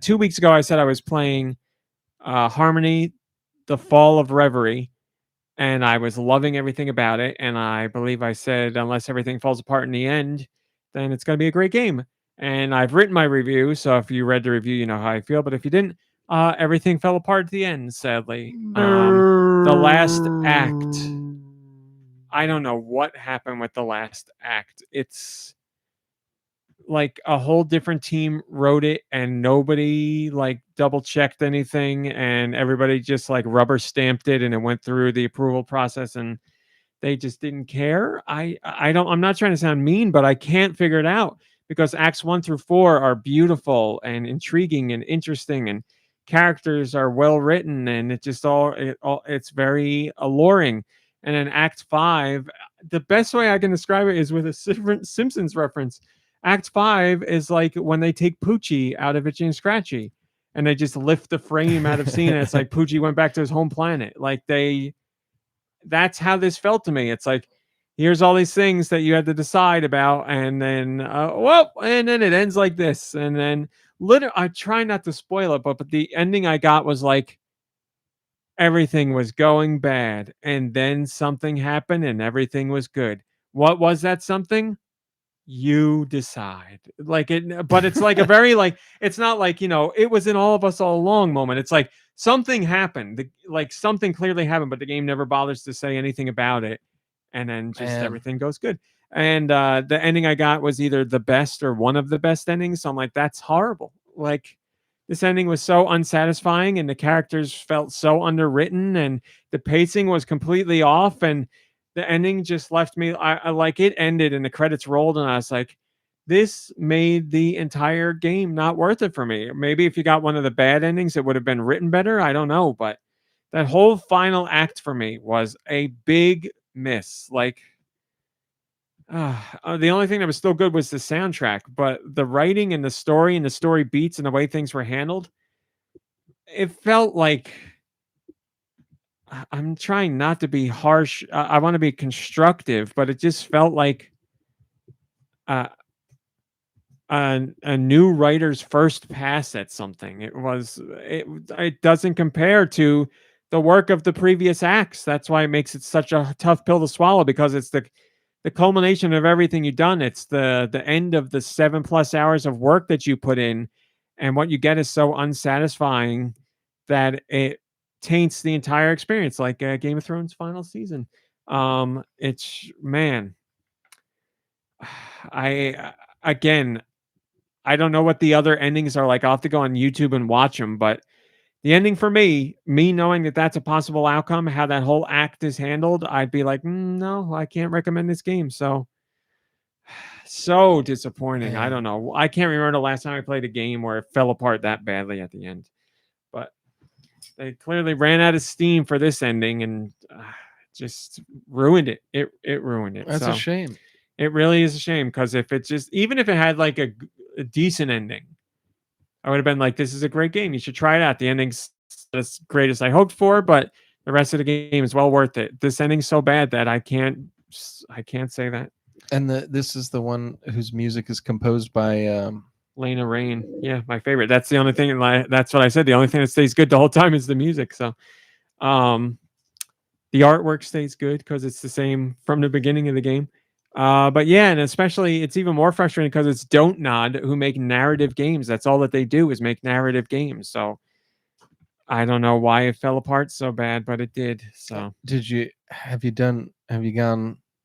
2 weeks ago I said I was playing Harmony, the Fall of Reverie, and I was loving everything about it. And I believe I said, unless everything falls apart in the end, then it's going to be a great game. And I've written my review, so if you read the review, you know how I feel. But if you didn't, everything fell apart at the end, sadly. The last act, I don't know what happened with the last act. It's like a whole different team wrote it and nobody like double checked anything and everybody just like rubber stamped it and it went through the approval process and they just didn't care. I'm not trying to sound mean, but I can't figure it out because acts 1 through 4 are beautiful and intriguing and interesting and characters are well written and it's very alluring. And then act 5, the best way I can describe it is with a Simpsons reference. Act 5 is like when they take Poochie out of Itchy and Scratchy and they just lift the frame out of scene and it's like Poochie went back to his home planet. That's how this felt to me. It's like, here's all these things that you had to decide about, and then, and then it ends like this. And then, literally, I try not to spoil it, but the ending I got was like, everything was going bad, and then something happened, and everything was good. What was that something? You decide. But it's like a very like it's not like it was in all of us all along moment. It's like something happened, like something clearly happened, but the game never bothers to say anything about it, and then just everything goes good. And the ending I got was either the best or one of the best endings. So I'm like, that's horrible. Like this ending was so unsatisfying, and the characters felt so underwritten, and the pacing was completely off, and the ending just left me. I like it ended and the credits rolled, and I was like, this made the entire game not worth it for me. Maybe if you got one of the bad endings, it would have been written better. I don't know, but that whole final act for me was a big miss. Like, the only thing that was still good was the soundtrack, but the writing and the story beats and the way things were handled, it felt like I'm trying not to be harsh. I want to be constructive, but it just felt like uh, a new writer's first pass at something. It doesn't compare to the work of the previous acts. That's why it makes it such a tough pill to swallow because it's the culmination of everything you've done. It's the end of the 7+ hours of work that you put in, and what you get is so unsatisfying that it taints the entire experience, like Game of Thrones final season. It's man, I again, I don't know what the other endings are like. I'll have to go on YouTube and watch them, but the ending for me knowing that that's a possible outcome, how that whole act is handled, I'd be like, no, I can't recommend this game. So disappointing. I don't know. I can't remember the last time I played a game where it fell apart that badly at the end. But they clearly ran out of steam for this ending and just ruined it. It ruined it. That's a shame. It really is a shame because if it just even if it had like a decent ending, I would have been like, this is a great game. You should try it out. The ending's as great as I hoped for, but the rest of the game is well worth it. This ending's so bad that I can't say that. And this is the one whose music is composed by Lena Rain. Yeah, my favorite. That's the only thing. That's what I said. The only thing that stays good the whole time is the music. So, the artwork stays good because it's the same from the beginning of the game. But yeah, and especially it's even more frustrating because it's Don't Nod who make narrative games. That's all that they do is make narrative games. So I don't know why it fell apart so bad, but it did. So have you gone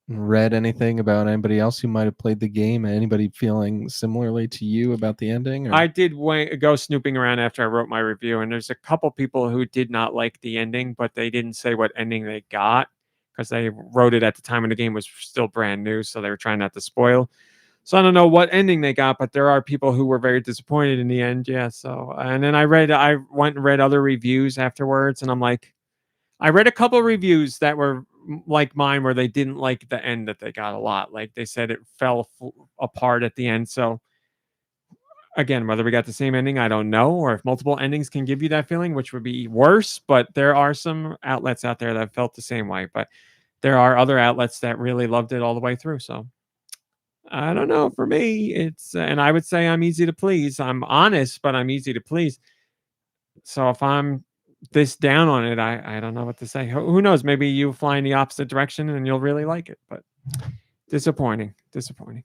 and read anything about anybody else who might have played the game? Anybody feeling similarly to you about the ending? Or? I did go snooping around after I wrote my review, and there's a couple people who did not like the ending, but they didn't say what ending they got because they wrote it at the time when the game was still brand new, so they were trying not to spoil. So I don't know what ending they got, but there are people who were very disappointed in the end. Yeah. So and then I went and read other reviews afterwards, and I'm like, I read a couple reviews that were like mine where they didn't like the end that they got a lot. Like they said it fell apart at the end. So again, whether we got the same ending, I don't know, or if multiple endings can give you that feeling, which would be worse. But there are some outlets out there that felt the same way. But there are other outlets that really loved it all the way through. So I don't know. For me, and I would say I'm easy to please. I'm honest, but I'm easy to please. So if I'm this down on it, I don't know what to say. Who knows? Maybe you fly in the opposite direction and you'll really like it. But disappointing, disappointing.